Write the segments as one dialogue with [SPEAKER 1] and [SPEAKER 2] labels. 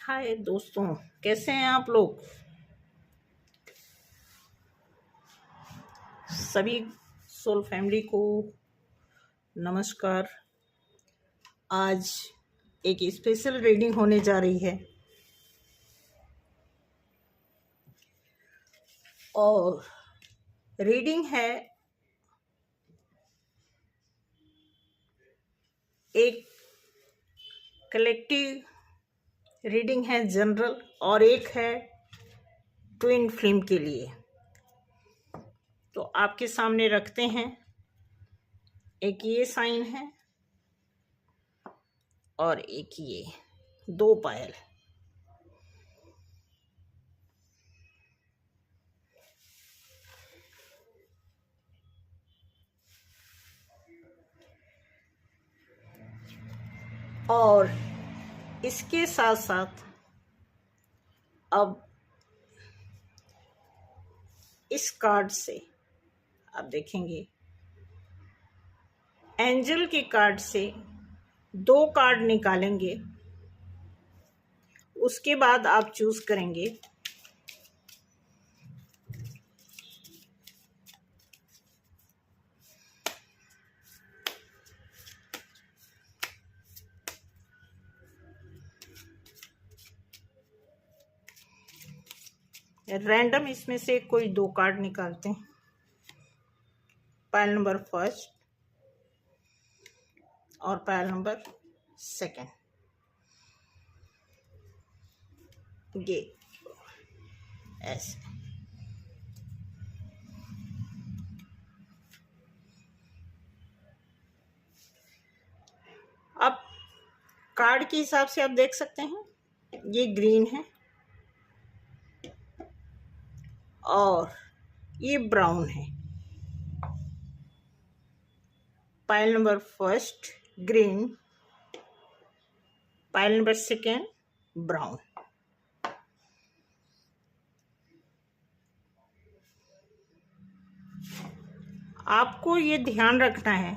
[SPEAKER 1] हाय दोस्तों, कैसे हैं आप लोग? सभी सोल फैमिली को नमस्कार। आज एक स्पेशल रीडिंग होने जा रही है और रीडिंग है एक कलेक्टिव रीडिंग है जनरल और एक है ट्विन फ्लेम के लिए। तो आपके सामने रखते हैं। एक ये साइन है और एक ये, दो पायल। और इसके साथ साथ अब इस कार्ड से आप देखेंगे, एंजल के कार्ड से दो कार्ड निकालेंगे। उसके बाद आप चूज करेंगे रैंडम, इसमें से कोई दो कार्ड निकालते हैं। पायल नंबर फर्स्ट और पायल नंबर सेकंड। ये ऐसे अब कार्ड के हिसाब से आप देख सकते हैं, ये ग्रीन है और ये ब्राउन है। Pile number first green, pile number second brown. आपको ये ध्यान रखना है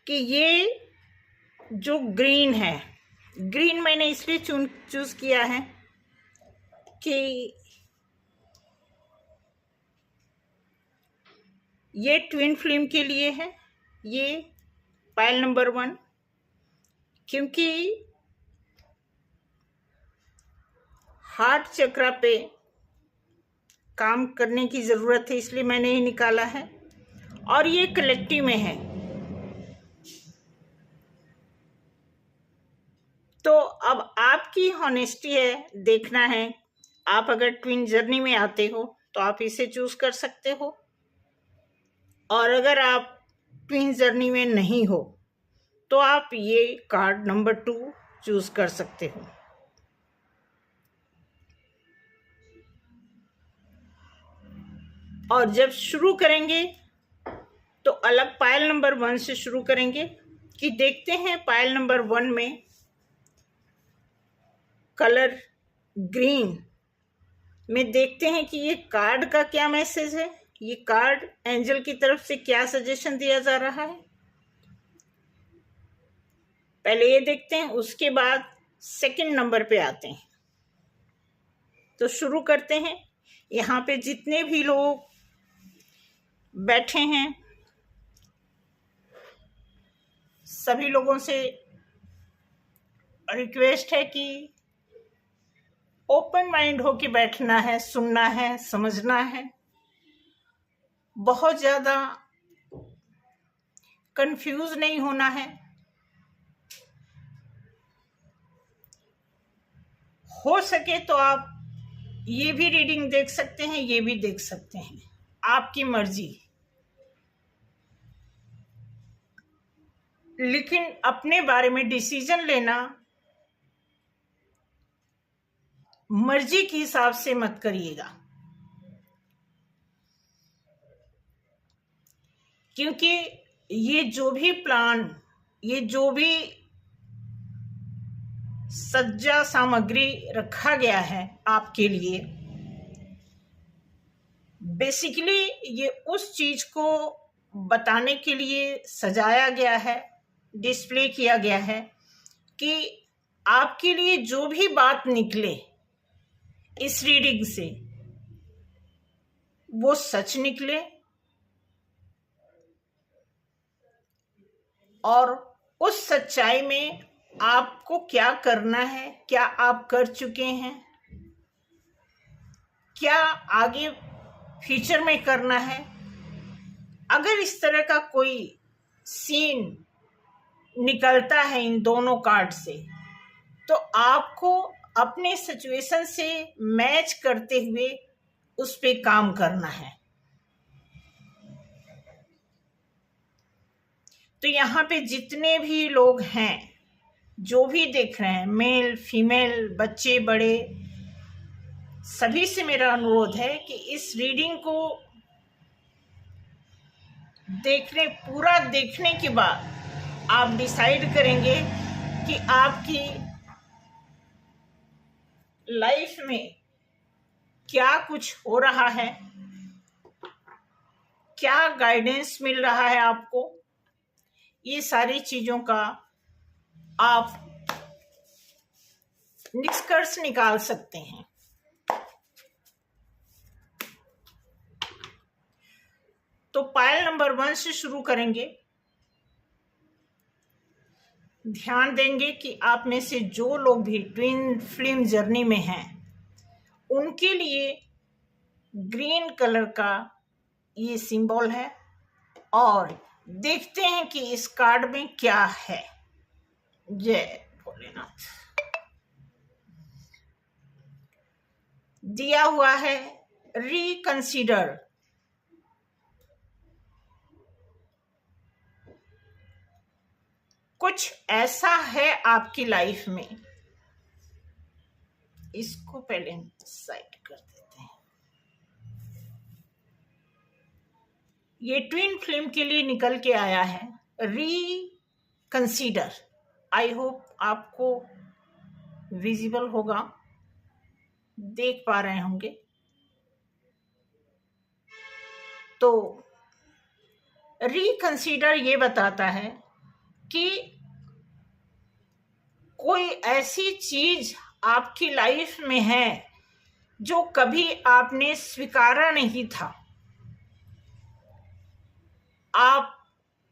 [SPEAKER 1] कि ये जो ग्रीन है, ग्रीन मैंने इसलिए चूज किया है कि ये ट्विन फ्लेम के लिए है। ये पायल नंबर 1, क्योंकि हार्ट चक्रा पे काम करने की ज़रूरत है, इसलिए मैंने ये निकाला है। और ये कलेक्टिव में है। तो अब आपकी हॉनेस्टी है, देखना है। आप अगर ट्विन जर्नी में आते हो तो आप इसे चूज कर सकते हो, और अगर आप ट्विन जर्नी में नहीं हो तो आप ये कार्ड नंबर 2 चूज कर सकते हो। और जब शुरू करेंगे तो अलग पायल नंबर 1 से शुरू करेंगे कि देखते हैं पायल नंबर 1 में कलर ग्रीन में देखते हैं कि ये कार्ड का क्या मैसेज है, ये कार्ड एंजल की तरफ से क्या सजेशन दिया जा रहा है। पहले ये देखते हैं, उसके बाद सेकंड नंबर पे आते हैं। तो शुरू करते हैं। यहाँ पे जितने भी लोग बैठे हैं सभी लोगों से रिक्वेस्ट है कि ओपन माइंड होके बैठना है, सुनना है, समझना है। बहुत ज़्यादा कंफ्यूज नहीं होना है। हो सके तो आप ये भी रीडिंग देख सकते हैं, ये भी देख सकते हैं, आपकी मर्जी। लेकिन अपने बारे में डिसीजन लेना मर्जी के हिसाब से मत करिएगा, क्योंकि ये जो भी प्लान, ये जो भी सज्जा सामग्री रखा गया है आपके लिए, बेसिकली ये उस चीज को बताने के लिए सजाया गया है, डिस्प्ले किया गया है कि आपके लिए जो भी बात निकले इस रीडिंग से वो सच निकले और उस सच्चाई में आपको क्या करना है, क्या आप कर चुके हैं, क्या आगे फ्यूचर में करना है। अगर इस तरह का कोई सीन निकलता है इन दोनों कार्ड से, तो आपको अपने सिचुएशन से मैच करते हुए उस पे काम करना है। तो यहाँ पे जितने भी लोग हैं, जो भी देख रहे हैं, मेल फीमेल, बच्चे बड़े, सभी से मेरा अनुरोध है कि इस रीडिंग को पूरा देखने के बाद आप डिसाइड करेंगे कि आपकी लाइफ में क्या कुछ हो रहा है, क्या गाइडेंस मिल रहा है आपको। ये सारी चीजों का आप निष्कर्ष निकाल सकते हैं। तो पायल नंबर 1 से शुरू करेंगे। ध्यान देंगे कि आप में से जो लोग भी ट्विन फ्लेम जर्नी में हैं, उनके लिए ग्रीन कलर का ये सिंबल है और देखते हैं कि इस कार्ड में क्या है। जय भोलेनाथ। दिया हुआ है रिकंसीडर। कुछ ऐसा है आपकी लाइफ में, इसको पहले साइड कर देते हैं। ये ट्विन फ्लेम के लिए निकल के आया है रिकंसीडर। आई होप आपको विजिबल होगा, देख पा रहे होंगे। तो रिकंसीडर ये बताता है कि कोई ऐसी चीज आपकी लाइफ में है जो कभी आपने स्वीकारा नहीं था। आप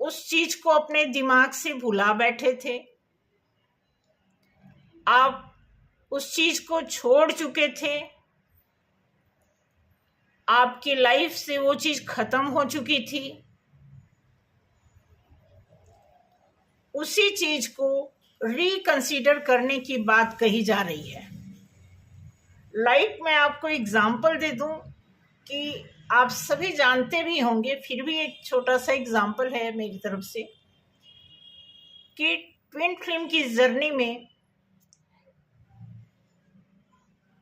[SPEAKER 1] उस चीज को अपने दिमाग से भुला बैठे थे, आप उस चीज को छोड़ चुके थे, आपकी लाइफ से वो चीज खत्म हो चुकी थी। उसी चीज को रिकंसीडर करने की बात कही जा रही है। लाइक मैं आपको एग्जाम्पल दे दूं कि आप सभी जानते भी होंगे, फिर भी एक छोटा सा एग्जाम्पल है मेरी तरफ से कि ट्विन फ्लेम की जर्नी में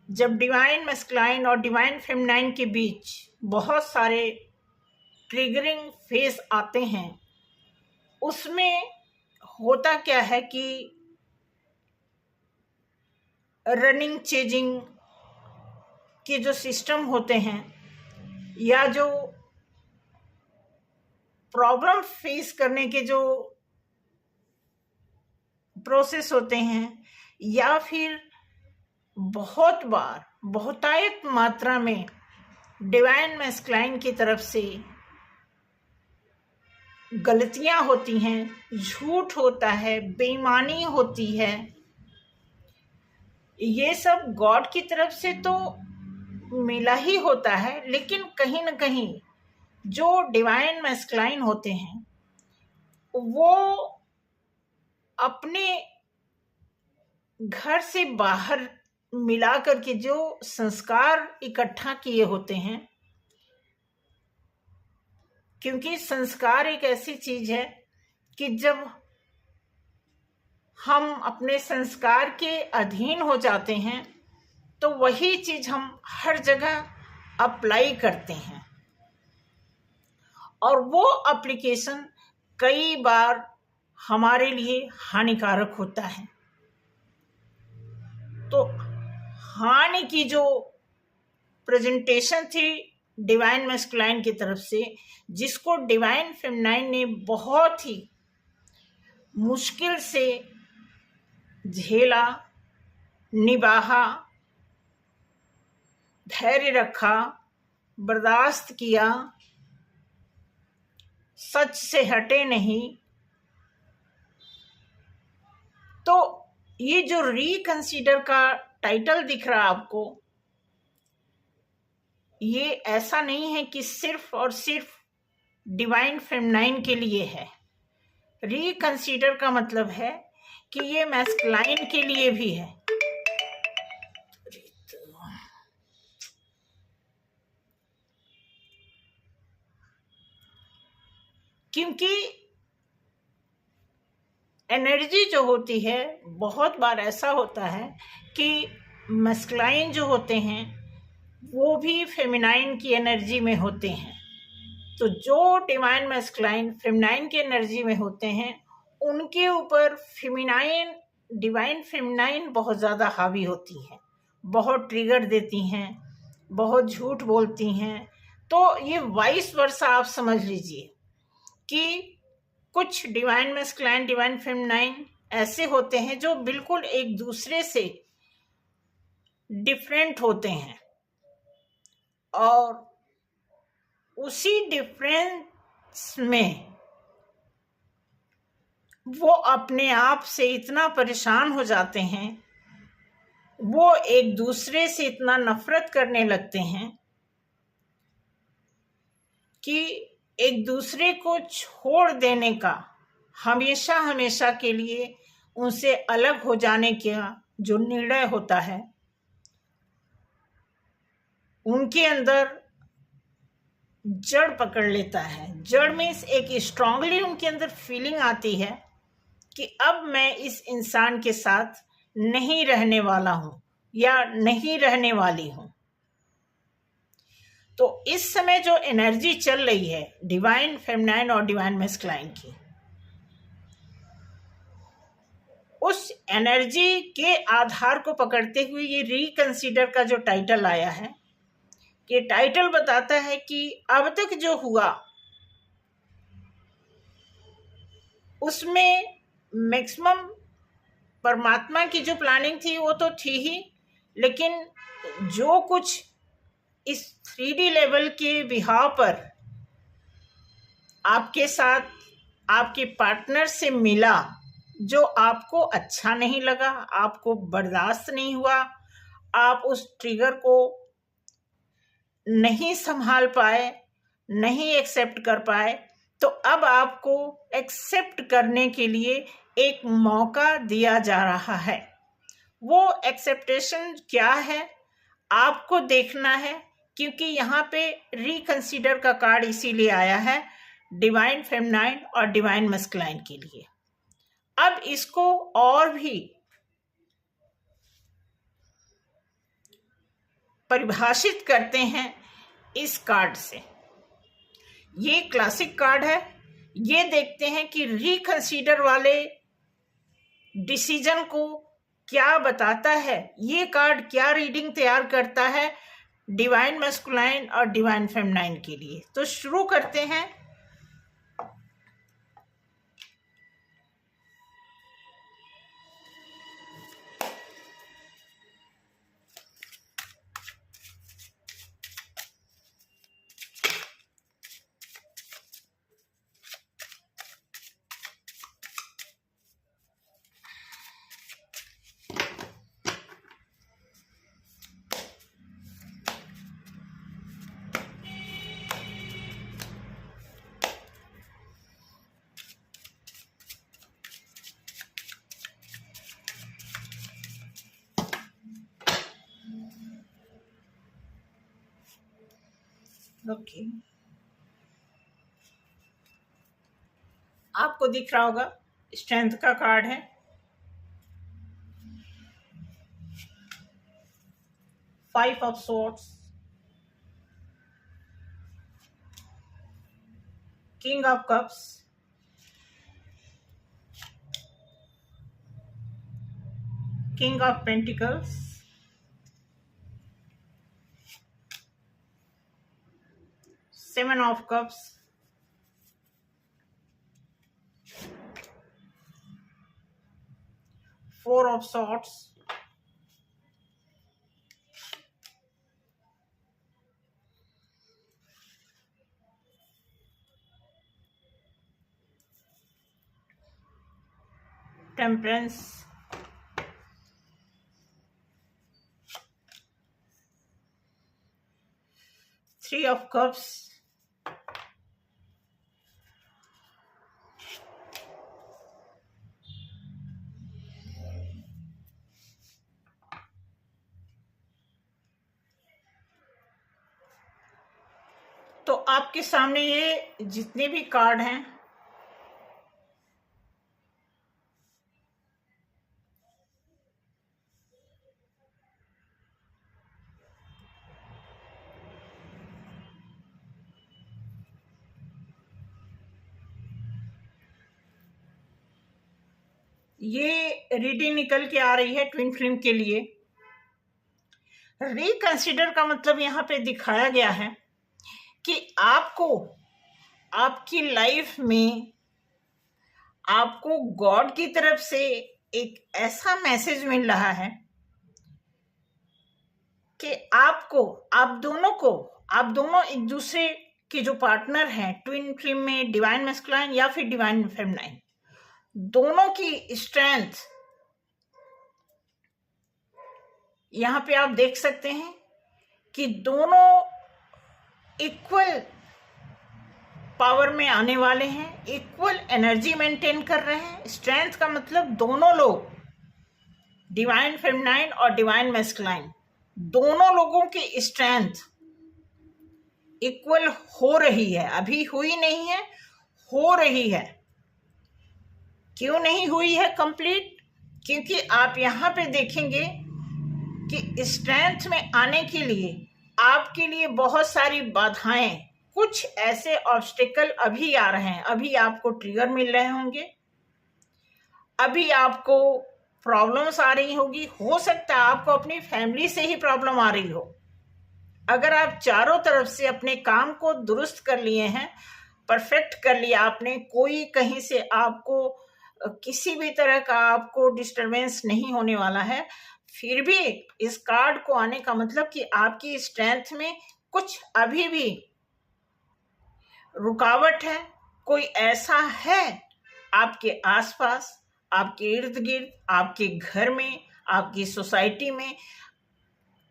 [SPEAKER 1] जब डिवाइन मैस्कुलाइन और डिवाइन फेमिनाइन के बीच बहुत सारे ट्रिगरिंग फेस आते हैं, उसमें होता क्या है कि रनिंग चेजिंग के जो सिस्टम होते हैं या जो प्रॉब्लम फेस करने के जो प्रोसेस होते हैं, या फिर बहुत बार बहुतायत मात्रा में डिवाइन मैस्कुलाइन की तरफ से गलतियां होती हैं, झूठ होता है, बेईमानी होती है। ये सब गॉड की तरफ से तो मिला ही होता है, लेकिन कहीं ना कहीं जो डिवाइन मैस्कुलाइन होते हैं वो अपने घर से बाहर मिला करके जो संस्कार इकट्ठा किए होते हैं, क्योंकि संस्कार एक ऐसी चीज है कि जब हम अपने संस्कार के अधीन हो जाते हैं तो वही चीज हम हर जगह अप्लाई करते हैं और वो एप्लीकेशन कई बार हमारे लिए हानिकारक होता है। तो हानि की जो प्रेजेंटेशन थी डिवाइन मैस्कुलाइन की तरफ से, जिसको डिवाइन फेमिनाइन ने बहुत ही मुश्किल से झेला, निभाा, धैर्य रखा, बर्दाश्त किया, सच से हटे नहीं। तो ये जो रिकंसीडर का टाइटल दिख रहा आपको, ये ऐसा नहीं है कि सिर्फ और सिर्फ डिवाइन फेमिनाइन के लिए है। रिकंसीडर का मतलब है कि ये मैस्कुलाइन के लिए भी है। क्योंकि एनर्जी जो होती है, बहुत बार ऐसा होता है कि मैस्कुलाइन जो होते हैं वो भी फेमिनाइन की एनर्जी में होते हैं। तो जो डिवाइन मैस्कुलाइन फेमिनाइन की एनर्जी में होते हैं, उनके ऊपर फेमिनाइन, डिवाइन फेमिनाइन बहुत ज़्यादा हावी होती हैं, बहुत ट्रिगर देती हैं, बहुत झूठ बोलती हैं। तो ये वाइस वर्सा आप समझ लीजिए कि कुछ डिवाइन मैस्कुलाइन, डिवाइन फेमिनाइन ऐसे होते हैं जो बिल्कुल एक दूसरे से डिफरेंट होते हैं, और उसी डिफरेंस में वो अपने आप से इतना परेशान हो जाते हैं, वो एक दूसरे से इतना नफरत करने लगते हैं कि एक दूसरे को छोड़ देने का, हमेशा हमेशा के लिए उनसे अलग हो जाने का जो निर्णय होता है, उनके अंदर जड़ पकड़ लेता है। जड़ मीन्स एक स्ट्रांगली उनके अंदर फीलिंग आती है कि अब मैं इस इंसान के साथ नहीं रहने वाला हूँ या नहीं रहने वाली हूँ। तो इस समय जो एनर्जी चल रही है डिवाइन फेमिनाइन और डिवाइन मैस्कुलाइन की, उस एनर्जी के आधार को पकड़ते हुए ये रिकंसीडर का जो टाइटल आया है, ये टाइटल बताता है कि अब तक जो हुआ उसमें मैक्सिमम परमात्मा की जो प्लानिंग थी वो तो थी ही, लेकिन जो कुछ इस 3D लेवल के बिहाव पर आपके साथ, आपके पार्टनर से मिला, जो आपको अच्छा नहीं लगा, आपको बर्दाश्त नहीं हुआ, आप उस ट्रिगर को नहीं संभाल पाए, नहीं एक्सेप्ट कर पाए, तो अब आपको एक्सेप्ट करने के लिए एक मौका दिया जा रहा है। वो एक्सेप्टेशन क्या है आपको देखना है, क्योंकि यहाँ पे रिकंसीडर का कार्ड इसीलिए आया है डिवाइन फेमिनाइन और डिवाइन मैस्कुलाइन के लिए। अब इसको और भी परिभाषित करते हैं इस कार्ड से। ये क्लासिक कार्ड है। ये देखते हैं कि रिकंसीडर वाले डिसीजन को क्या बताता है, ये कार्ड क्या रीडिंग तैयार करता है डिवाइन मैस्कुलाइन और डिवाइन फेमिनाइन के लिए। तो शुरू करते हैं। ओके, आपको दिख रहा होगा स्ट्रेंथ का कार्ड है, 5 of swords, king of cups, king of pentacles, Seven of Cups, Four of Swords, Temperance, Three of Cups, तो आपके सामने ये जितने भी कार्ड हैं ये रीडिंग निकल के आ रही है ट्विन फ्लेम के लिए। रिकंसिडर का मतलब यहाँ पे दिखाया गया है कि आपको आपकी लाइफ में आपको गॉड की तरफ से एक ऐसा मैसेज मिल रहा है कि आप दोनों एक दूसरे के जो पार्टनर हैं ट्विन फ्लेम में, डिवाइन मैस्कुलाइन या फिर डिवाइन फेमिनाइन, दोनों की स्ट्रेंथ यहां पे आप देख सकते हैं कि दोनों इक्वल पावर में आने वाले हैं, इक्वल एनर्जी मेंटेन कर रहे हैं। स्ट्रेंथ का मतलब दोनों लोग, डिवाइन फेमिनाइन और डिवाइन मैस्कुलाइन, दोनों लोगों की स्ट्रेंथ इक्वल हो रही है। अभी हुई नहीं है, हो रही है। क्यों नहीं हुई है कंप्लीट? क्योंकि आप यहाँ पे देखेंगे कि स्ट्रेंथ में आने के लिए आपके लिए बहुत सारी बाधाएं, कुछ ऐसे ऑब्स्टिकल अभी आ रहे हैं, अभी आपको ट्रिगर मिल रहे होंगे, अभी आपको प्रॉब्लम्स आ रही होगी। हो सकता है आपको अपनी फैमिली से ही प्रॉब्लम आ रही हो। अगर आप चारों तरफ से अपने काम को दुरुस्त कर लिए हैं, परफेक्ट कर लिया आपने, कोई कहीं से आपको किसी भी तरह का आपको डिस्टरबेंस नहीं होने वाला है, फिर भी इस कार्ड को आने का मतलब कि आपकी स्ट्रेंथ में कुछ अभी भी रुकावट है। कोई ऐसा है आपके आसपास, आपके इर्द गिर्द, आपके घर में, आपकी सोसाइटी में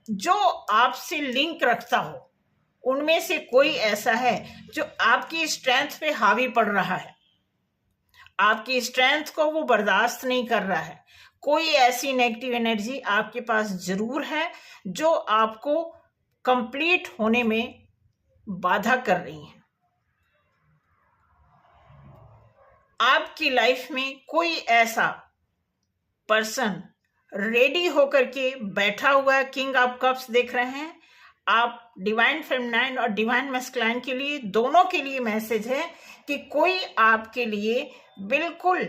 [SPEAKER 1] जो आपसे लिंक रखता हो, उनमें से कोई ऐसा है जो आपकी स्ट्रेंथ पे हावी पड़ रहा है, आपकी स्ट्रेंथ को वो बर्दाश्त नहीं कर रहा है। कोई ऐसी नेगेटिव एनर्जी आपके पास जरूर है जो आपको कंप्लीट होने में बाधा कर रही है। आपकी लाइफ में कोई ऐसा पर्सन रेडी होकर के बैठा हुआ है। किंग ऑफ कप्स देख रहे हैं आप। डिवाइन फेमिनाइन और डिवाइन मैस्कुलाइन के लिए, दोनों के लिए मैसेज है कि कोई आपके लिए बिल्कुल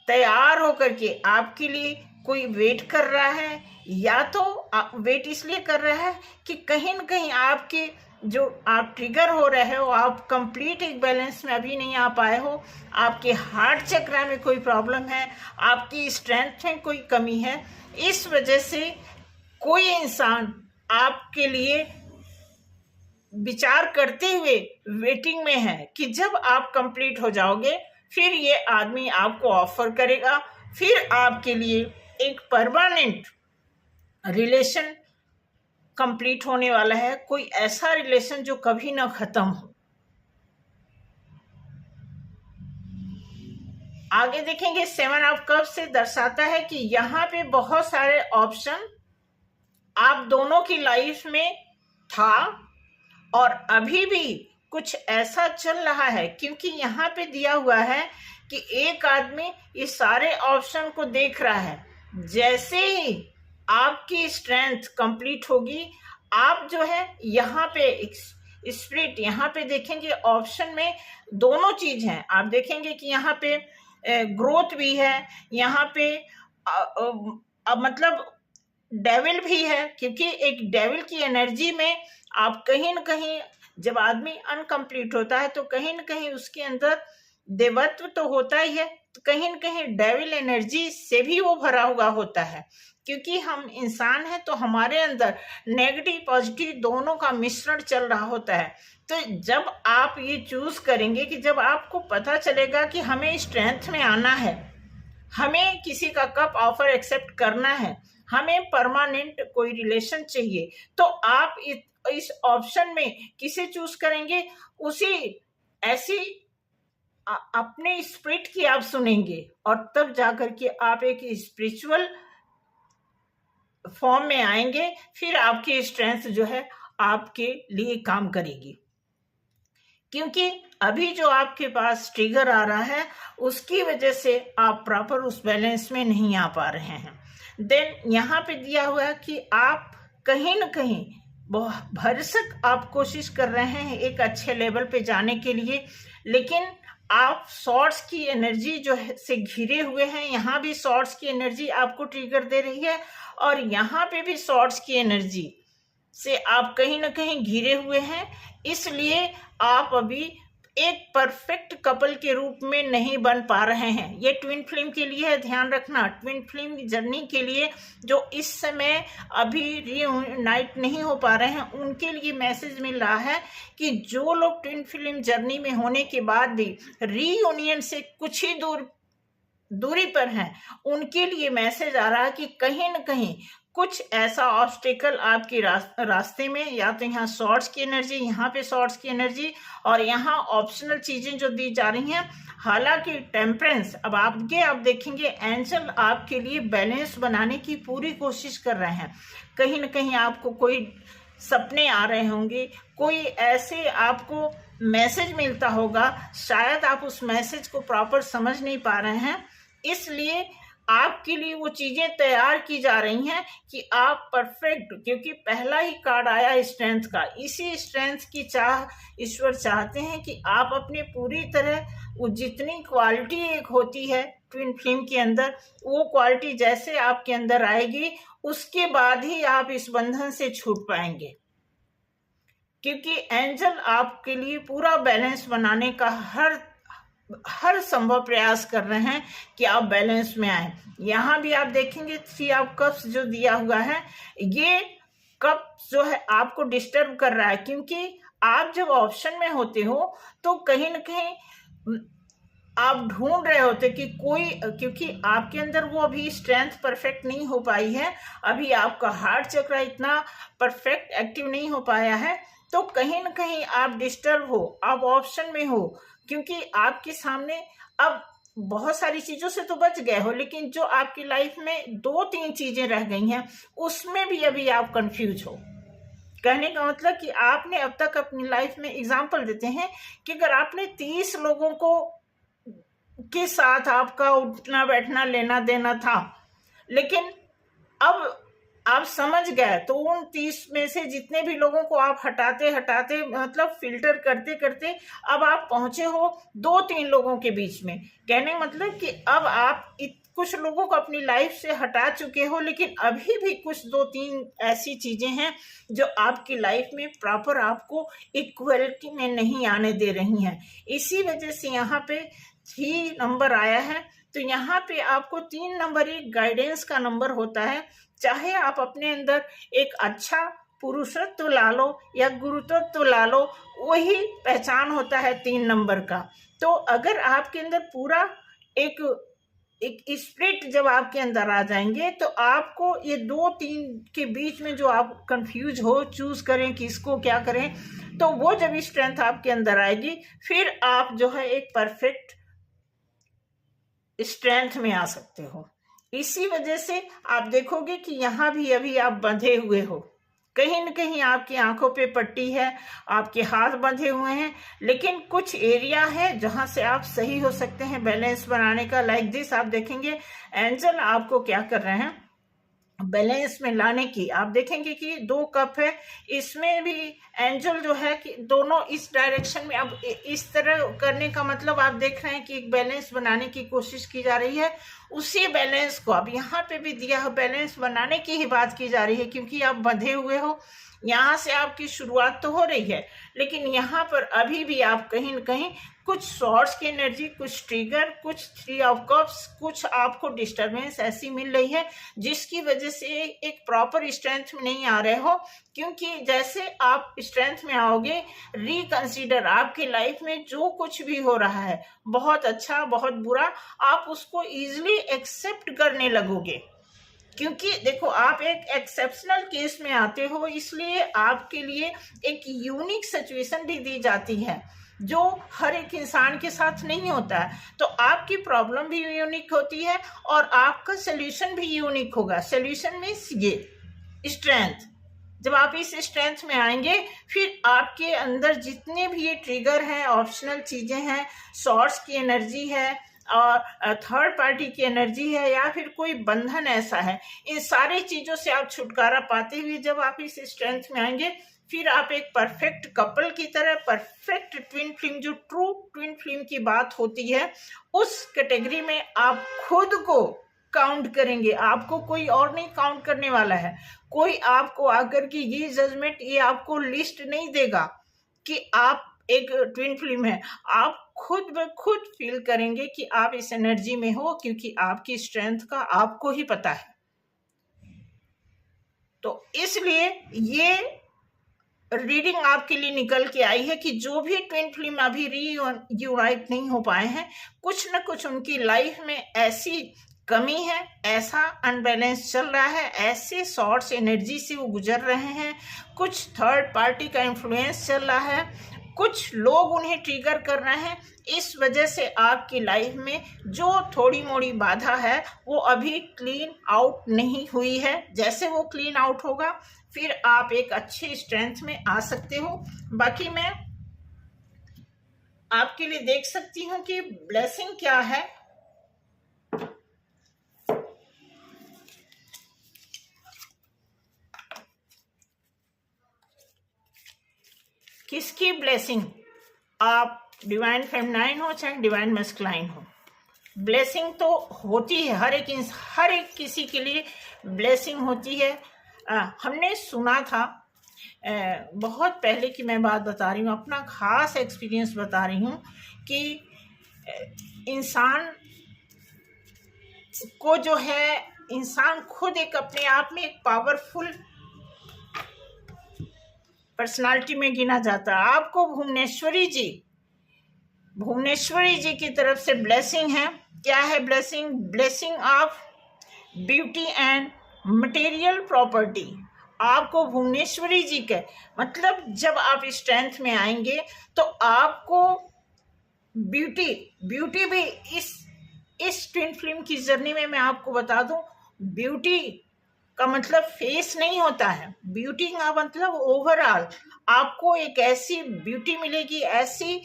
[SPEAKER 1] तैयार होकर के आपके लिए कोई वेट कर रहा है, या तो वेट इसलिए कर रहा है कि कहीं न कहीं आपके जो आप ट्रिगर हो रहे हो, आप कंप्लीट एक बैलेंस में अभी नहीं आ पाए हो, आपके हार्ट चक्र में कोई प्रॉब्लम है, आपकी स्ट्रेंथ में कोई कमी है। इस वजह से कोई इंसान आपके लिए विचार करते हुए वेटिंग में है कि जब आप कंप्लीट हो जाओगे फिर ये आदमी आपको ऑफर करेगा, फिर आपके लिए एक परमानेंट रिलेशन कंप्लीट होने वाला है। कोई ऐसा रिलेशन जो कभी ना खत्म हो। आगे देखेंगे, सेवन ऑफ कप्स से दर्शाता है कि यहाँ पे बहुत सारे ऑप्शन आप दोनों की लाइफ में था और अभी भी कुछ ऐसा चल रहा है, क्योंकि यहाँ पे दिया हुआ है कि एक आदमी ये सारे ऑप्शन को देख रहा है। जैसे ही आपकी स्ट्रेंथ कंप्लीट होगी, आप जो है यहाँ पे स्पिरिट, यहाँ पे देखेंगे ऑप्शन में दोनों चीज हैं। आप देखेंगे कि यहाँ पे ग्रोथ भी है, यहाँ पे मतलब डेविल भी है, क्योंकि एक डेविल की एनर्जी में आप कहीं न कहीं जब आदमी अनकम्प्लीट होता है तो कहीं ना कहीं उसके अंदर देवत्व तो होता ही है, तो कहीं ना कहीं डेविल एनर्जी से भी वो भरा हुआ होता है, क्योंकि हम इंसान हैं तो हमारे अंदर नेगेटिव पॉजिटिव दोनों का मिश्रण चल रहा होता है। तो जब आप ये चूज करेंगे कि जब आपको पता चलेगा कि हमें स्ट्रेंथ में आना है, हमें किसी का कप ऑफर एक्सेप्ट करना है, हमें परमानेंट कोई रिलेशन चाहिए, तो आप इस ऑप्शन में किसे चूज करेंगे? उसी ऐसी अपने स्पिरिट की आप सुनेंगे, और तब जाकर के आप एक स्पिरिचुअल फॉर्म में आएंगे, फिर आपकी स्ट्रेंथ जो है आपके लिए काम करेगी। क्योंकि अभी जो आपके पास ट्रिगर आ रहा है उसकी वजह से आप प्रॉपर उस बैलेंस में नहीं आ पा रहे हैं। देन यहाँ पे दिया हुआ है कि आप कहीं ना कहीं भरसक आप कोशिश कर रहे हैं एक अच्छे लेवल पे जाने के लिए, लेकिन आप शॉर्ट्स की एनर्जी जो है से घिरे हुए हैं। यहाँ भी शॉर्ट्स की एनर्जी आपको ट्रिगर दे रही है, और यहाँ पे भी शॉर्ट्स की एनर्जी से आप कहीं ना कहीं घिरे हुए हैं। इसलिए आप अभी एक परफेक्ट कपल के रूप में नहीं बन पा रहे हैं। ये ट्विन फ्लेम के लिए है, ध्यान रखना। ट्विन फ्लेम जर्नी के लिए जो इस समय अभी रीयूनाइट नहीं हो पा रहे हैं, उनके लिए मैसेज मिल रहा है कि जो लोग ट्विन फ्लेम जर्नी में होने के बाद भी रीयूनियन से कुछ ही दूरी पर हैं, उनके लिए मैसेज आ रहा है कि कहीं ना कहीं कुछ ऐसा ऑब्स्टिकल आपके रास्ते में, या तो यहाँ शॉर्ट्स की एनर्जी, यहाँ पे शॉर्ट्स की एनर्जी, और यहाँ ऑप्शनल चीजें जो दी जा रही हैं। हालांकि टेम्परेंस, अब आप देखेंगे एंजल आपके लिए बैलेंस बनाने की पूरी कोशिश कर रहे हैं। कहीं ना कहीं आपको कोई सपने आ रहे होंगे, कोई ऐसे आपको मैसेज मिलता होगा, शायद आप उस मैसेज को प्रॉपर समझ नहीं पा रहे हैं, इसलिए आपके लिए वो चीजें तैयार की जा रही हैं कि आप परफेक्ट, क्योंकि पहला ही कार्ड आया स्ट्रेंथ का। इसी स्ट्रेंथ की चाह ईश्वर चाहते हैं कि आप अपने पूरी तरह वो जितनी क्वालिटी एक होती है ट्विन फ्लेम के अंदर, वो क्वालिटी जैसे आपके अंदर आएगी उसके बाद ही आप इस बंधन से छूट पाएंगे। क्योंकि एंजल आपके लिए पूरा बैलेंस बनाने का हर संभव प्रयास कर रहे हैं कि आप बैलेंस में आए। यहाँ भी आप देखेंगे 3 ऑफ कप्स जो दिया हुआ है, ये कप जो है आपको डिस्टर्ब कर रहा है, क्योंकि आप जब ऑप्शन में होते हो तो कहीं ना कहीं आप ढूंढ रहे होते कि कोई, क्योंकि आपके अंदर वो अभी स्ट्रेंथ परफेक्ट नहीं हो पाई है, अभी आपका हार्ट चक्र इतना परफेक्ट एक्टिव नहीं हो पाया है, तो कहीं ना कहीं आप डिस्टर्ब हो, आप ऑप्शन में हो, क्योंकि आपके सामने अब बहुत सारी चीजों से तो बच गए हो, लेकिन जो आपकी लाइफ में 2-3 चीजें रह गई हैं उसमें भी अभी आप कंफ्यूज हो। कहने का मतलब कि आपने अब तक अपनी लाइफ में, एग्जांपल देते हैं कि अगर आपने 30 लोगों को के साथ आपका उठना बैठना लेना देना था, लेकिन अब आप समझ गए, तो उन 30 में से जितने भी लोगों को आप हटाते मतलब फिल्टर करते करते अब आप पहुंचे हो 2-3 लोगों के बीच में। कहने मतलब कि अब आप कुछ लोगों को अपनी लाइफ से हटा चुके हो, लेकिन अभी भी कुछ 2-3 ऐसी चीजें हैं जो आपकी लाइफ में प्रॉपर आपको इक्वलिटी में नहीं आने दे रही हैं। इसी वजह से यहाँ पे 3 नंबर आया है। तो यहाँ पे आपको 3 नंबर एक गाइडेंस का नंबर होता है। चाहे आप अपने अंदर एक अच्छा पुरुषत्व ला लो या गुरुत्व ला लो, वही पहचान होता है 3 नंबर का। तो अगर आपके अंदर पूरा एक स्पिरिट जब आपके अंदर आ जाएंगे, तो आपको ये 2-3 के बीच में जो आप कंफ्यूज हो, चूज करें किसको क्या करें, तो वो जब स्ट्रेंथ आपके अंदर आएगी, फिर आप जो है एक परफेक्ट स्ट्रेंथ में आ सकते हो। इसी वजह से आप देखोगे कि यहाँ भी अभी आप बंधे हुए हो, कहीं न कहीं आपकी आंखों पे पट्टी है, आपके हाथ बंधे हुए हैं, लेकिन कुछ एरिया है जहां से आप सही हो सकते हैं बैलेंस बनाने का। लाइक दिस आप देखेंगे एंजल आपको क्या कर रहे हैं बैलेंस में लाने की। आप देखेंगे कि 2 कप है, इसमें भी एंजल जो है कि दोनों इस डायरेक्शन में, अब इस तरह करने का मतलब आप देख रहे हैं कि एक बैलेंस बनाने की कोशिश की जा रही है। उसी बैलेंस को अब यहाँ पे भी दिया है, बैलेंस बनाने की ही बात की जा रही है, क्योंकि आप बंधे हुए हो। यहाँ से आपकी शुरुआत तो हो रही है, लेकिन यहाँ पर अभी भी आप कहीं न कहीं कुछ सॉर्ट्स की एनर्जी, कुछ ट्रिगर, कुछ 3 ऑफ कप्स, कुछ आपको डिस्टरबेंस ऐसी मिल रही है जिसकी वजह से एक प्रॉपर स्ट्रेंथ में नहीं आ रहे हो। क्योंकि जैसे आप स्ट्रेंथ में आओगे, रिकंसीडर आपकी लाइफ में जो कुछ भी हो रहा है, बहुत अच्छा बहुत बुरा, आप उसको इजीली एक्सेप्ट करने लगोगे। क्योंकि देखो, आप एक एक्सेप्शनल केस में आते हो, इसलिए आपके लिए एक यूनिक सिचुएशन भी दी जाती है जो हर एक इंसान के साथ नहीं होता है। तो आपकी प्रॉब्लम भी यूनिक होती है और आपका सोल्यूशन भी यूनिक होगा। सोल्यूशन मीन्स ये स्ट्रेंथ। जब आप इस स्ट्रेंथ में आएंगे, फिर आपके अंदर जितने भी ये ट्रिगर हैं, ऑप्शनल चीज़ें हैं, सॉर्ट्स की एनर्जी है और थर्ड पार्टी की एनर्जी है, या फिर कोई बंधन ऐसा है, इन सारी चीज़ों से आप छुटकारा पाते हुए जब आप इस स्ट्रेंथ में आएंगे, फिर आप एक परफेक्ट कपल की तरह, परफेक्ट ट्विन फ्लेम, जो ट्रू ट्विन फ्लेम की बात होती है, उस कैटेगरी में आप खुद को काउंट करेंगे। आपको कोई और नहीं काउंट करने वाला है। कोई आपको आकर के ये जजमेंट, ये आपको लिस्ट नहीं देगा कि आप एक ट्विन फ्लेम है। आप खुद ब खुद फील करेंगे कि आप इस एनर्जी में हो, क्योंकि आपकी स्ट्रेंथ का आपको ही पता है। तो इसलिए ये रीडिंग आपके लिए निकल के आई है कि जो भी ट्विन फ्लेम अभी रीयूनाइट नहीं हो पाए हैं, कुछ न कुछ उनकी लाइफ में ऐसी कमी है, ऐसा अनबैलेंस चल रहा है, ऐसे सॉर्ट्स एनर्जी से वो गुजर रहे हैं, कुछ थर्ड पार्टी का इन्फ्लुएंस चल रहा है, कुछ लोग उन्हें ट्रिगर कर रहे हैं। इस वजह से आपकी लाइफ में जो थोड़ी मोड़ी बाधा है वो अभी क्लीन आउट नहीं हुई है। जैसे वो क्लीन आउट होगा, फिर आप एक अच्छे स्ट्रेंथ में आ सकते हो। बाकी मैं आपके लिए देख सकती हूँ कि ब्लेसिंग क्या है। किसकी ब्लेसिंग? आप डिवाइन फेमिनाइन हो चाहे डिवाइन मैस्कुलाइन हो, ब्लेसिंग तो होती है। हर एक किसी के लिए ब्लेसिंग होती है। हमने सुना था, बहुत पहले की मैं बात बता रही हूँ, अपना खास एक्सपीरियंस बता रही हूँ कि इंसान को जो है, इंसान खुद एक अपने आप में एक पावरफुल पर्सनालिटी में गिना जाता है। आपको भुवनेश्वरी जी की तरफ से ब्लेसिंग है। क्या है blessing? Blessing of beauty and material property. आपको भुवनेश्वरी जी के मतलब, जब आप स्ट्रेंथ में आएंगे तो आपको ब्यूटी भी इस ट्विन फ्लेम की जर्नी में, मैं आपको बता दूं, ब्यूटी का मतलब फेस नहीं होता है। ब्यूटी का मतलब ओवरऑल आपको एक ऐसी ब्यूटी मिलेगी, ऐसी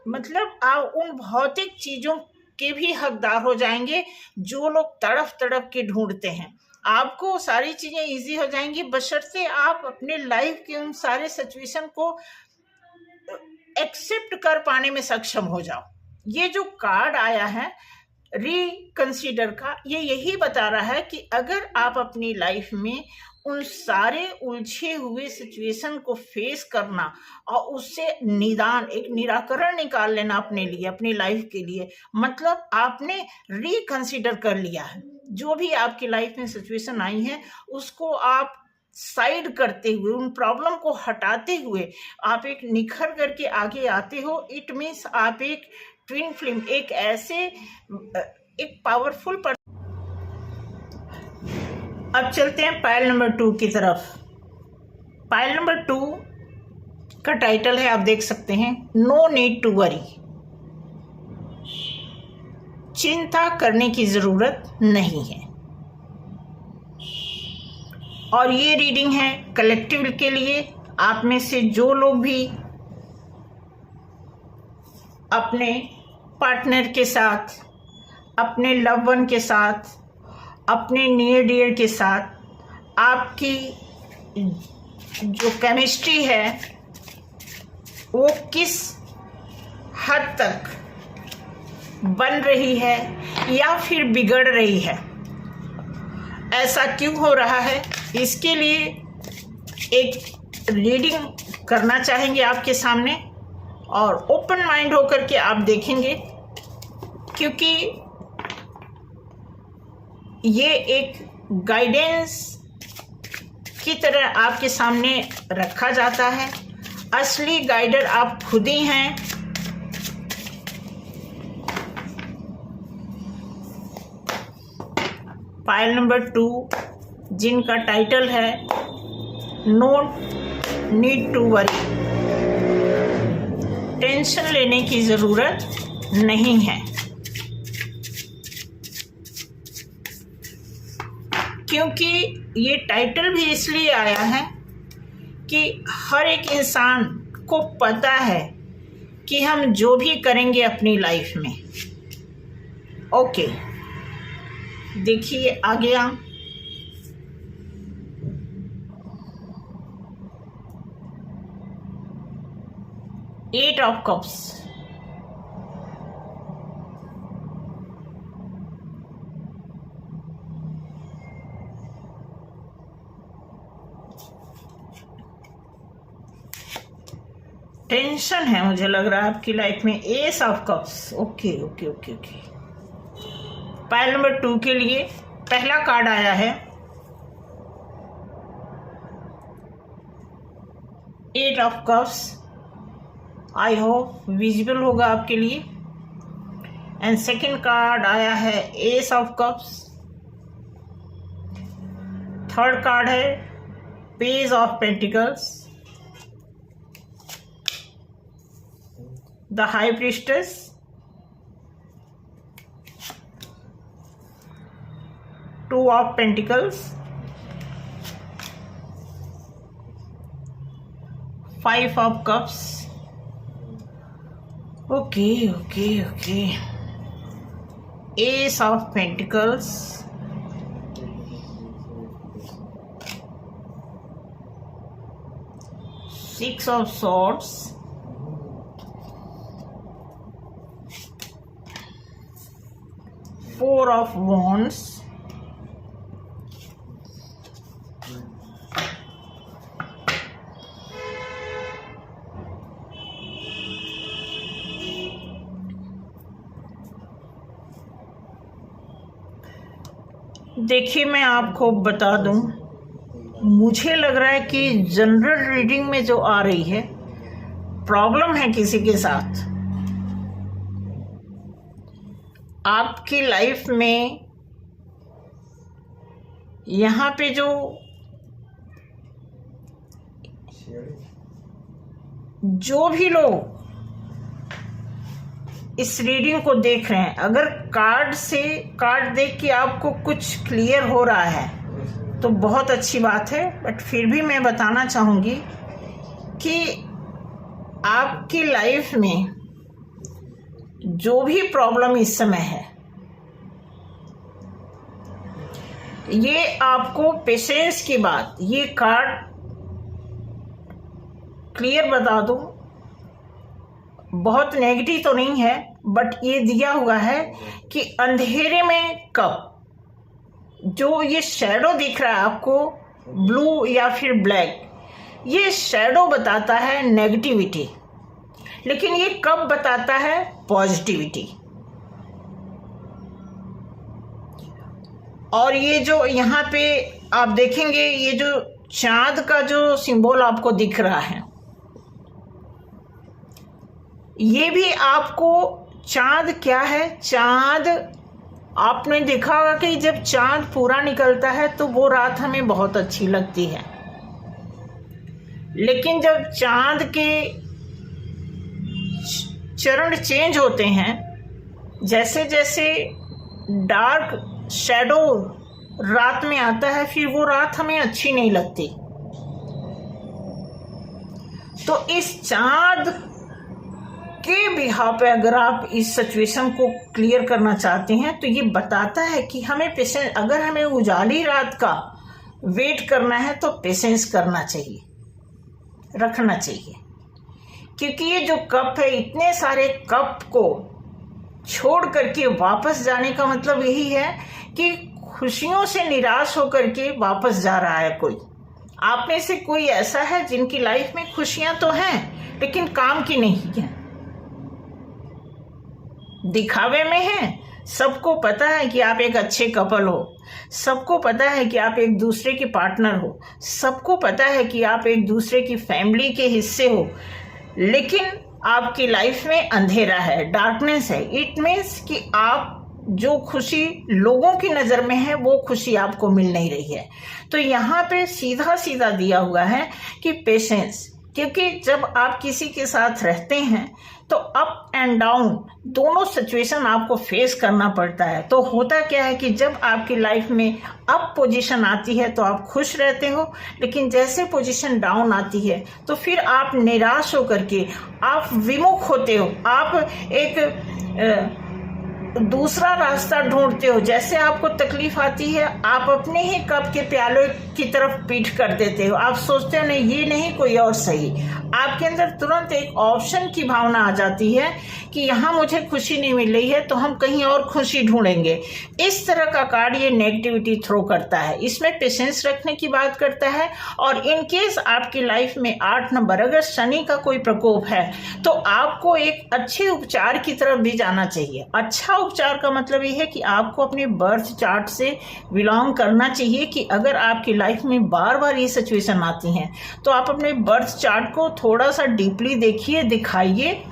[SPEAKER 1] मतलब आप उन भौतिक चीज़ों के भी हकदार हो जाएंगे जो लोग तड़प तड़प के ढूंढते हैं। आपको सारी चीज़ें इजी हो जाएंगी, बशर्ते आप अपने लाइफ के उन सारे सिचुएशन को एक्सेप्ट कर पाने में सक्षम हो जाओ। ये जो कार्ड आया है रिकंसीडर का, ये यही बता रहा है कि अगर आप अपनी लाइफ में उन सारे उलझे हुए सिचुएशन को फेस करना और उससे निदान, एक निराकरण निकाल लेना अपने लिए, अपनी लाइफ के लिए, मतलब आपने रिकंसीडर कर लिया है। जो भी आपकी लाइफ में सिचुएशन आई है उसको आप साइड करते हुए, उन प्रॉब्लम को हटाते हुए आप एक निखर करके आगे आते हो। इट मीन्स आप एक ट्विन फ्लेम, एक ऐसे एक पावरफुल अब चलते हैं पायल नंबर 2 की तरफ। पायल नंबर 2 का टाइटल है, आप देख सकते हैं, नो नीड टू वरी। चिंता करने की जरूरत नहीं है। और ये रीडिंग है कलेक्टिव के लिए। आप में से जो लोग भी अपने पार्टनर के साथ, अपने लव वन के साथ, अपने नियर डियर के साथ आपकी जो केमिस्ट्री है वो किस हद तक बन रही है या फिर बिगड़ रही है, ऐसा क्यों हो रहा है, इसके लिए एक रीडिंग करना चाहेंगे आपके सामने, और ओपन माइंड होकर के आप देखेंगे, क्योंकि ये एक गाइडेंस की तरह आपके सामने रखा जाता है। असली गाइडर आप खुद ही हैं। फाइल नंबर 2, जिनका टाइटल है no need to worry, tension लेने की ज़रूरत नहीं है। क्योंकि ये टाइटल भी इसलिए आया है कि हर एक इंसान को पता है कि हम जो भी करेंगे अपनी लाइफ में। ओके, देखिए आ गया। एट ऑफ कप्स, टेंशन है मुझे लग रहा है आपकी लाइफ में। Ace of cups, okay okay okay okay. Pile number 2 के लिए पहला कार्ड आया है eight of cups. I hope visible होगा आपके लिए। एंड सेकंड कार्ड आया है ace of cups. Third card है page of pentacles, the high priestess, two of pentacles, 5 of cups. Okay okay okay. Ace of pentacles, 6 of swords, Four of Wands, देखिए मैं आपको बता दूं, मुझे लग रहा है कि जनरल रीडिंग में जो आ रही है, प्रॉब्लम है किसी के साथ। आपकी लाइफ में यहाँ पे जो भी लोग इस रीडिंग को देख रहे हैं, अगर कार्ड देख के आपको कुछ क्लियर हो रहा है तो बहुत अच्छी बात है। बट फिर भी मैं बताना चाहूँगी कि आपकी लाइफ में जो भी प्रॉब्लम इस समय है, ये आपको पेशेंस की बात, ये कार्ड क्लियर बता दूं, बहुत नेगेटिव तो नहीं है, बट ये दिया हुआ है कि अंधेरे में कब जो ये शैडो दिख रहा है आपको, ब्लू या फिर ब्लैक, ये शैडो बताता है नेगेटिविटी, लेकिन ये कब बताता है पॉजिटिविटी। और ये जो यहाँ पे आप देखेंगे, ये जो चांद का जो सिंबल आपको दिख रहा है, ये भी आपको चांद क्या है, चांद आपने देखा होगा कि जब चांद पूरा निकलता है तो वो रात हमें बहुत अच्छी लगती है, लेकिन जब चांद के चरण चेंज होते हैं, जैसे जैसे डार्क शैडो रात में आता है, फिर वो रात हमें अच्छी नहीं लगती। तो इस चांद के बिहाफ पे अगर आप इस सिचुएशन को क्लियर करना चाहते हैं तो ये बताता है कि हमें पेशेंस, अगर हमें उजाली रात का वेट करना है तो पेशेंस करना चाहिए, रखना चाहिए। क्योंकि ये जो कप है, इतने सारे कप को छोड़ करके वापस जाने का मतलब यही है कि खुशियों से निराश होकर के वापस जा रहा है कोई। आप में से कोई ऐसा है जिनकी लाइफ में खुशियां तो हैं लेकिन काम की नहीं है, दिखावे में है। सबको पता है कि आप एक अच्छे कपल हो, सबको पता है कि आप एक दूसरे के पार्टनर हो, सबको पता है कि आप एक दूसरे की फैमिली के हिस्से हो, लेकिन आपकी लाइफ में अंधेरा है, डार्कनेस है। इट मीन्स कि आप जो खुशी लोगों की नज़र में है वो खुशी आपको मिल नहीं रही है। तो यहाँ पे सीधा सीधा दिया हुआ है कि पेशेंस, क्योंकि जब आप किसी के साथ रहते हैं तो अप एंड डाउन दोनों सिचुएशन आपको फेस करना पड़ता है। तो होता क्या है कि जब आपकी लाइफ में अप पोजीशन आती है तो आप खुश रहते हो, लेकिन जैसे पोजीशन डाउन आती है तो फिर आप निराश होकर के आप विमुख होते हो, आप एक दूसरा रास्ता ढूंढते हो। जैसे आपको तकलीफ आती है आप अपने ही कप के प्यालों की तरफ पीठ कर देते हो, आप सोचते हो नहीं ये नहीं कोई और सही। आपके अंदर तुरंत एक ऑप्शन की भावना आ जाती है कि यहाँ मुझे खुशी नहीं मिल रही है तो हम कहीं और खुशी ढूंढेंगे। इस तरह का कार्ड ये नेगेटिविटी थ्रो करता है, इसमें पेशेंस रखने की बात करता है। और इन केस आपकी लाइफ में 8 नंबर अगर शनि का कोई प्रकोप है तो आपको एक अच्छे उपचार की तरफ भी जाना चाहिए। अच्छा उपचार का मतलब ये है कि आपको अपने बर्थ चार्ट से बिलोंग करना चाहिए कि अगर आपकी लाइफ में बार बार ये सिचुएशन आती हैं तो आप अपने बर्थ चार्ट को थोड़ा सा डीपली देखिए, दिखाइए,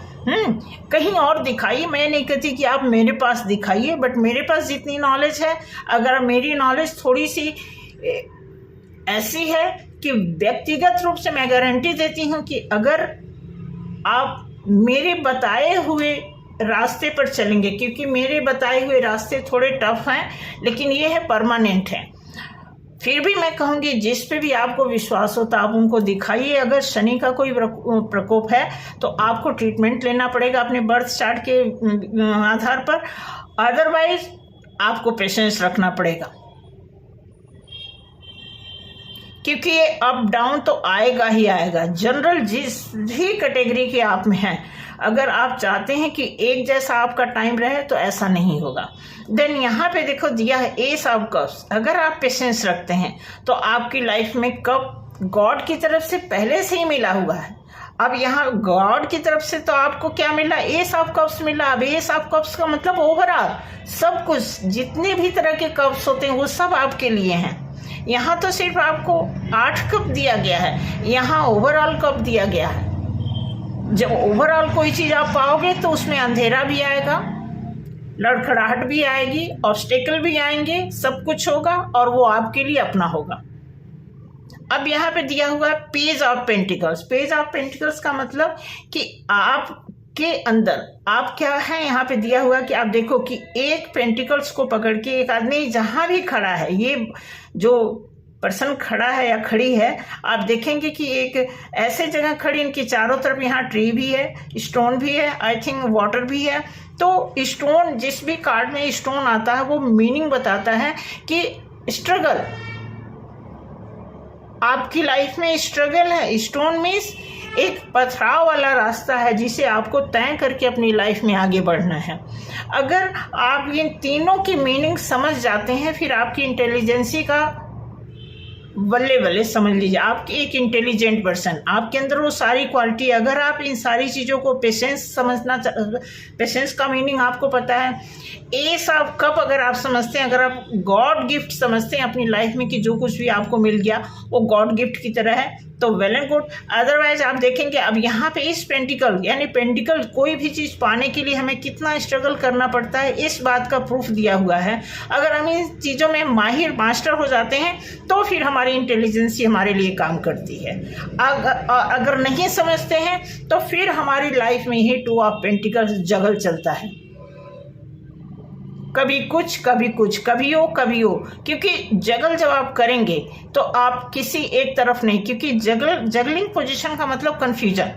[SPEAKER 1] कहीं और दिखाइए। मैं नहीं कहती कि आप मेरे पास दिखाइए, बट मेरे पास जितनी नॉलेज है, अगर मेरी नॉलेज थोड़ी सी ऐसी है कि व्यक्तिगत रूप से मैं गारंटी देती हूँ कि अगर आप मेरे बताए हुए रास्ते पर चलेंगे, क्योंकि मेरे बताए हुए रास्ते थोड़े टफ हैं लेकिन ये है परमानेंट है, फिर भी मैं कहूँगी जिस पे भी आपको विश्वास हो तो आप उनको दिखाइए। अगर शनि का कोई प्रकोप है तो आपको ट्रीटमेंट लेना पड़ेगा अपने बर्थ चार्ट के आधार पर, अदरवाइज आपको पेशेंस रखना पड़ेगा, क्योंकि ये अप डाउन तो आएगा ही आएगा। जनरल जिस भी कैटेगरी के आप में हैं, अगर आप चाहते हैं कि एक जैसा आपका टाइम रहे तो ऐसा नहीं होगा। देन यहाँ पे देखो दिया है एस ऑफ कप्स। अगर आप पेशेंस रखते हैं तो आपकी लाइफ में कप गॉड की तरफ से पहले से ही मिला हुआ है। अब यहाँ गॉड की तरफ से तो आपको क्या मिला, एस ऑफ कप्स मिला। अब एस ऑफ कप्स का मतलब ओवरऑल सब कुछ, जितने भी तरह के कप्स होते हैं वो सब आपके लिए हैं। यहाँ तो सिर्फ आपको 8 कप दिया गया है, यहाँ ओवरऑल कप दिया गया है। जब ओवरऑल कोई चीज आप पाओगे तो उसमें अंधेरा भी आएगा, लड़खड़ाहट भी आएगी, ऑब्स्टेकल भी आएंगे, सब कुछ होगा और वो आपके लिए अपना होगा। अब यहाँ पे दिया हुआ है page of pentacles. Page of pentacles का मतलब कि आप के अंदर आप क्या है, यहाँ पे दिया हुआ कि आप देखो कि एक पेंटिकल्स को पकड़ के एक आदमी जहां भी खड़ा है, ये जो पर्सन खड़ा है या खड़ी है, आप देखेंगे कि एक ऐसे जगह खड़ी, इनके चारों तरफ यहाँ ट्री भी है, स्टोन भी है, आई थिंक वाटर भी है। तो स्टोन, जिस भी कार्ड में स्टोन आता है वो मीनिंग बताता है कि स्ट्रगल, आपकी लाइफ में स्ट्रगल है। स्टोन मीन्स एक पथराव वाला रास्ता है जिसे आपको तय करके अपनी लाइफ में आगे बढ़ना है। अगर आप इन तीनों की मीनिंग समझ जाते हैं फिर आपकी इंटेलिजेंसी का बल्ले बल्ले, समझ लीजिए आप एक इंटेलिजेंट पर्सन, आपके अंदर वो सारी क्वालिटी। अगर आप इन सारी चीज़ों को पेशेंस समझना, पेशेंस का मीनिंग आपको पता है, एस ऑफ कप अगर आप समझते हैं, अगर आप गॉड गिफ्ट समझते हैं अपनी लाइफ में कि जो कुछ भी आपको मिल गया वो गॉड गिफ्ट की तरह है, तो वेल एंड गुड। अदरवाइज आप देखेंगे अब यहाँ पे इस पेंटिकल, यानी पेंटिकल, कोई भी चीज़ पाने के लिए हमें कितना स्ट्रगल करना पड़ता है इस बात का प्रूफ दिया हुआ है। अगर हम इन चीज़ों में माहिर मास्टर हो जाते हैं तो फिर हमारी इंटेलिजेंसी हमारे लिए काम करती है। अगर नहीं समझते हैं तो फिर हमारी लाइफ में ही 2 ऑफ पेंटिकल्स जगल चलता है, कभी कुछ कभी कुछ, कभी हो कभी हो। क्योंकि जगल जब आप करेंगे तो आप किसी एक तरफ नहीं, क्योंकि जगलिंग पोजीशन का मतलब कंफ्यूजन।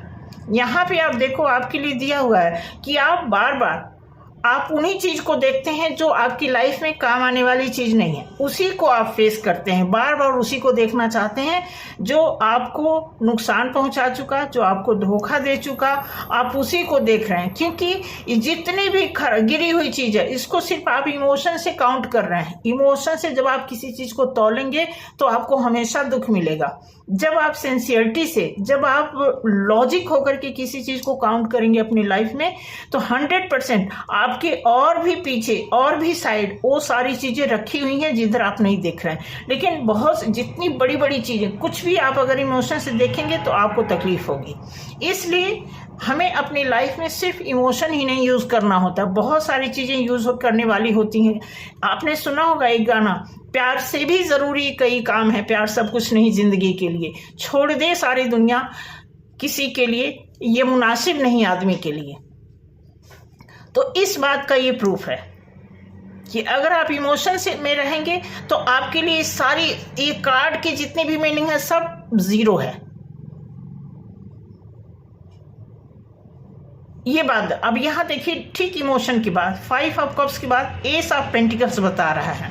[SPEAKER 1] यहाँ पे आप देखो आपके लिए दिया हुआ है कि आप बार बार आप उन्हीं चीज को देखते हैं जो आपकी लाइफ में काम आने वाली चीज नहीं है, उसी को आप फेस करते हैं, बार बार उसी को देखना चाहते हैं जो आपको नुकसान पहुंचा चुका, जो आपको धोखा दे चुका, आप उसी को देख रहे हैं। क्योंकि जितनी भी गिरी हुई चीज है इसको सिर्फ आप इमोशन से काउंट कर रहे हैं। इमोशन से जब आप किसी चीज को तौलेंगे तो आपको हमेशा दुख मिलेगा। जब आप सिंसियरिटी से, जब आप लॉजिक होकर के किसी चीज को काउंट करेंगे अपनी लाइफ में, तो 100% आपके और भी पीछे और भी साइड वो सारी चीजें रखी हुई हैं जिधर आप नहीं देख रहे हैं। लेकिन बहुत जितनी बड़ी बड़ी चीजें, कुछ भी आप अगर इमोशन से देखेंगे तो आपको तकलीफ होगी। इसलिए हमें अपनी लाइफ में सिर्फ इमोशन ही नहीं यूज करना होता, बहुत सारी चीजें यूज करने वाली होती हैं। आपने सुना होगा एक गाना, प्यार से भी जरूरी कई काम है, प्यार सब कुछ नहीं जिंदगी के लिए, छोड़ दे सारी दुनिया किसी के लिए, ये मुनासिब नहीं आदमी के लिए। तो इस बात का ये प्रूफ है कि अगर आप इमोशन से में रहेंगे तो आपके लिए सारी ये कार्ड की जितनी भी मीनिंग है सब जीरो है। ये बात अब यहां देखिए, ठीक इमोशन की बात, 5 ऑफ कप्स के बाद एस ऑफ पेंटिकल्स बता रहा है।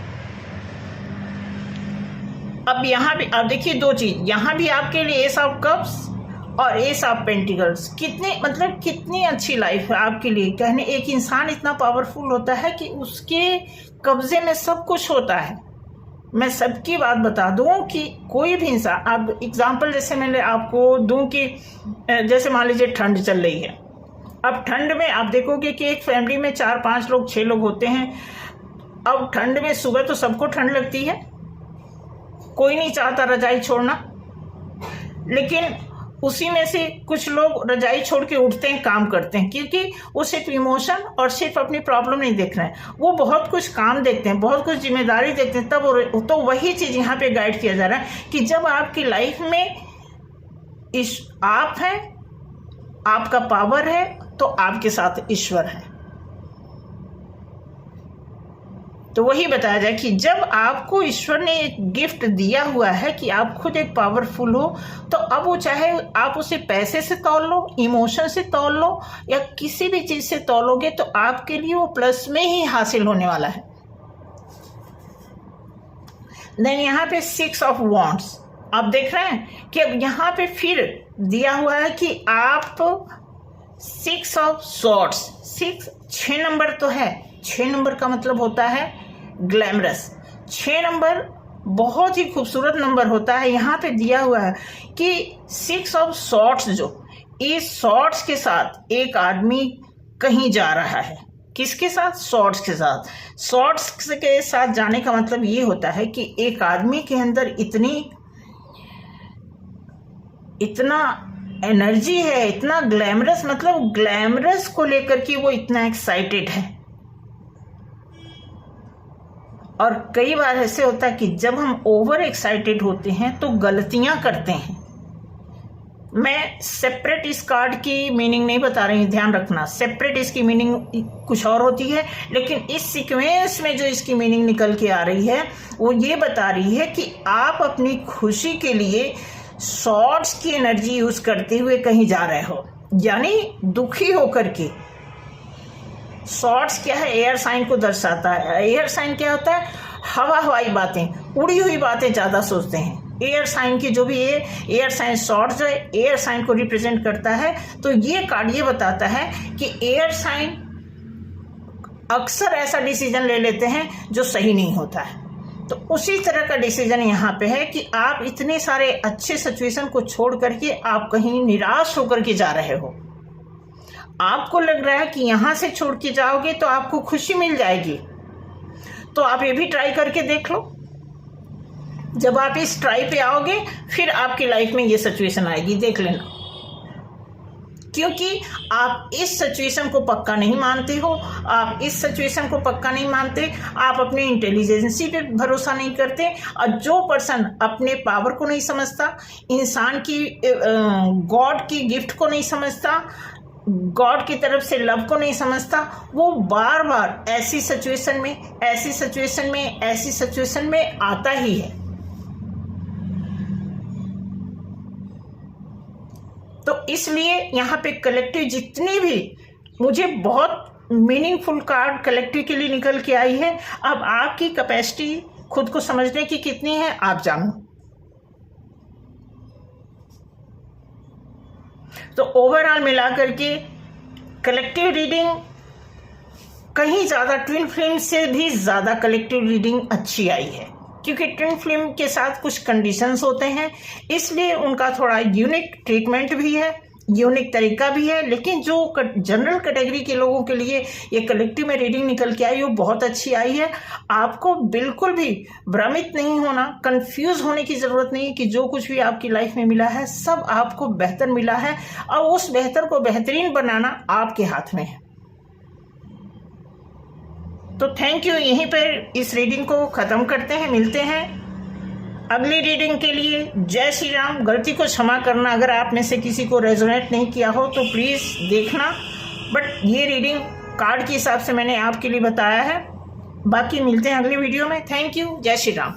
[SPEAKER 1] अब यहां भी आप देखिए दो चीज, यहां भी आपके लिए एस ऑफ कप्स और एस ऑफ पेंटिकल्स, कितने मतलब कितनी अच्छी लाइफ है आपके लिए। कहने एक इंसान इतना पावरफुल होता है कि उसके कब्जे में सब कुछ होता है। मैं सबकी बात बता दूं कि कोई भी इंसान, आप एग्जांपल जैसे मैं आपको दूं कि जैसे मान लीजिए ठंड चल रही है। अब ठंड में आप देखोगे कि एक फैमिली में 4-5 लोग 6 लोग होते हैं। अब ठंड में सुबह तो सबको ठंड लगती है, कोई नहीं चाहता रजाई छोड़ना, लेकिन उसी में से कुछ लोग रजाई छोड़ के उठते हैं, काम करते हैं, क्योंकि वो सिर्फ इमोशन और सिर्फ अपनी प्रॉब्लम नहीं देख रहे हैं, वो बहुत कुछ काम देखते हैं, बहुत कुछ जिम्मेदारी देखते हैं। तब तो वही चीज यहाँ पे गाइड किया जा रहा है कि जब आपकी लाइफ में आप हैं, आपका पावर है, तो आपके साथ ईश्वर है। तो वही बताया जाए कि जब आपको ईश्वर ने एक गिफ्ट दिया हुआ है कि आप खुद एक पावरफुल हो, तो अब वो चाहे आप उसे पैसे से तौल लो, इमोशन से तौल लो, या किसी भी चीज से तौलोगे, तो आपके लिए वो प्लस में ही हासिल होने वाला है। देन यहाँ पे 6 ऑफ वॉन्ड्स आप देख रहे हैं कि अब यहाँ पे फिर दिया हुआ है कि आप 6 ऑफ सॉर्ड्स, 6 नंबर तो है, 6 नंबर का मतलब होता है ग्लैमरस। 6 नंबर बहुत ही खूबसूरत नंबर होता है। यहाँ पे दिया हुआ है कि 6 ऑफ सॉर्ड्स, जो इस सॉर्ड्स के साथ एक आदमी कहीं जा रहा है। किसके साथ? सॉर्ड्स के साथ। सॉर्ड्स के साथ जाने का मतलब ये होता है कि एक आदमी के अंदर इतना एनर्जी है, इतना ग्लैमरस, मतलब ग्लैमरस को लेकर के वो इतना एक्साइटेड है। और कई बार ऐसे होता है कि जब हम ओवर एक्साइटेड होते हैं तो गलतियां करते हैं। मैं सेपरेट इस कार्ड की मीनिंग नहीं बता रही, ध्यान रखना, सेपरेट इसकी मीनिंग कुछ और होती है, लेकिन इस सीक्वेंस में जो इसकी मीनिंग निकल के आ रही है वो ये बता रही है कि आप अपनी खुशी के लिए सॉर्ड्स की एनर्जी यूज करते हुए कहीं जा रहे हो, यानी दुखी होकर के। सॉर्ड्स क्या है? एयर साइन को दर्शाता है। एयर साइन क्या होता है? हवाई बातें, उड़ी हुई बातें ज्यादा सोचते हैं। एयर साइन की जो भी एयर साइन सॉर्ड्स है, एयर साइन को रिप्रेजेंट करता है। तो ये कार्ड ये बताता है कि एयर साइन अक्सर ऐसा डिसीजन ले लेते हैं जो सही नहीं होता है। तो उसी तरह का डिसीजन यहाँ पे है कि आप इतने सारे अच्छे सिचुएशन को छोड़ करके आप कहीं निराश होकर के जा रहे हो। आपको लग रहा है कि यहाँ से छोड़ के जाओगे तो आपको खुशी मिल जाएगी, तो आप ये भी ट्राई करके देख लो। जब आप इस ट्राई पे आओगे फिर आपकी लाइफ में ये सिचुएशन आएगी, देख लेना। क्योंकि आप इस सिचुएशन को पक्का नहीं मानते हो, आप इस सिचुएशन को पक्का नहीं मानते, आप अपने इंटेलिजेंसी पे भरोसा नहीं करते। और जो पर्सन अपने पावर को नहीं समझता, इंसान की गॉड की गिफ्ट को नहीं समझता, गॉड की तरफ से लव को नहीं समझता, वो बार बार ऐसी सिचुएशन में आता ही है। तो इसलिए यहाँ पे कलेक्टिव जितनी भी मुझे बहुत मीनिंगफुल कार्ड कलेक्टिवली निकल के आई है। अब आपकी कैपेसिटी खुद को समझने की कितनी है आप जानो। तो ओवरऑल मिलाकर के कलेक्टिव रीडिंग कहीं ज़्यादा ट्विन फ्लेम से भी ज़्यादा कलेक्टिव रीडिंग अच्छी आई है, क्योंकि ट्विन फ्लेम के साथ कुछ कंडीशंस होते हैं, इसलिए उनका थोड़ा यूनिक ट्रीटमेंट भी है, यूनिक तरीका भी है। लेकिन जो जनरल कैटेगरी के लोगों के लिए ये कलेक्टिव में रीडिंग निकल के आई वो बहुत अच्छी आई है। आपको बिल्कुल भी भ्रमित नहीं होना, कंफ्यूज होने की ज़रूरत नहीं कि जो कुछ भी आपकी लाइफ में मिला है सब आपको बेहतर मिला है, और उस बेहतर को बेहतरीन बनाना आपके हाथ में है। तो थैंक यू। यहीं पर इस रीडिंग को ख़त्म करते हैं, मिलते हैं अगली रीडिंग के लिए। जय श्री राम। गलती को क्षमा करना, अगर आप में से किसी को रेजोनेट नहीं किया हो तो प्लीज़ देखना, बट ये रीडिंग कार्ड के हिसाब से मैंने आपके लिए बताया है। बाकी मिलते हैं अगली वीडियो में। Thank you. जय श्री राम।